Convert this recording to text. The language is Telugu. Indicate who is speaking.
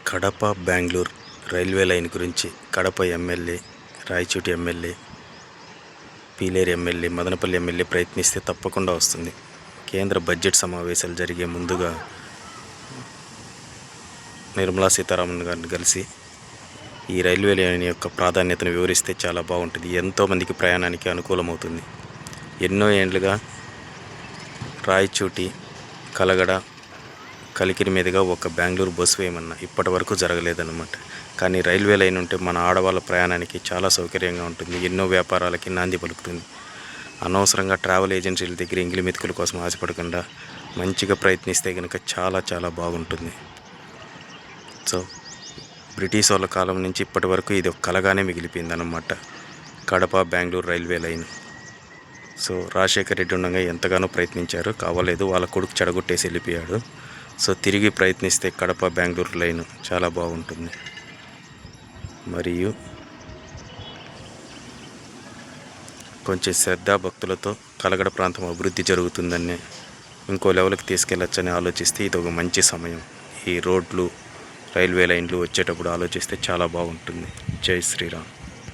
Speaker 1: కడప బెంగళూరు రైల్వే లైన్ గురించి Kadapa MLA, Rayachoti MLA, Piler MLA, Madanapalle MLA ప్రయత్నిస్తే తప్పకుండా వస్తుంది. కేంద్ర బడ్జెట్ సమావేశాలు జరిగే ముందుగా నిర్మలా సీతారామన్ గారిని కలిసి ఈ రైల్వే లైన్ యొక్క ప్రాధాన్యతను వివరిస్తే చాలా బాగుంటుంది. ఎంతోమందికి ప్రయాణానికి అనుకూలమవుతుంది. ఎన్నో ఏండ్లుగా రాయచోటి, కలగడ, కలికిరి మీదుగా ఒక బెంగళూరు బస్సు వేయమన్నా ఇప్పటి వరకు జరగలేదన్నమాట. కానీ రైల్వే లైన్ ఉంటే మన ఆడవాళ్ళ ప్రయాణానికి చాలా సౌకర్యంగా ఉంటుంది. ఎన్నో వ్యాపారాలకి నాంది పలుకుతుంది. అనవసరంగా ట్రావెల్ ఏజెన్సీల దగ్గర ఇంగిలి మెతుకుల కోసం ఆశపడకుండా మంచిగా ప్రయత్నిస్తే కనుక చాలా చాలా బాగుంటుంది. సో బ్రిటిష్ వాళ్ళ కాలం నుంచి ఇప్పటి వరకు ఇది ఒక కలగానే మిగిలిపోయిందన్నమాట, Kadapa Bengaluru railway line. So Rajasekhar Reddy ఉండగా ఎంతగానో ప్రయత్నించారు, కావలేదు, వాళ్ళ కొడుకు చెడగొట్టేసి వెళ్ళిపోయాడు. సో తిరిగి ప్రయత్నిస్తే కడప బెంగళూరు లైన్ చాలా బాగుంటుంది. మరియు కొంచెం శ్రద్ధాభక్తులతో కలగడ ప్రాంతం అభివృద్ధి జరుగుతుందని ఇంకో లెవెల్కి తీసుకెళ్ళొచ్చని ఆలోచిస్తే ఇది ఒక మంచి సమయం. ఈ రోడ్లు, రైల్వే లైన్లు వచ్చేటప్పుడు ఆలోచిస్తే చాలా బాగుంటుంది. జై శ్రీరామ్.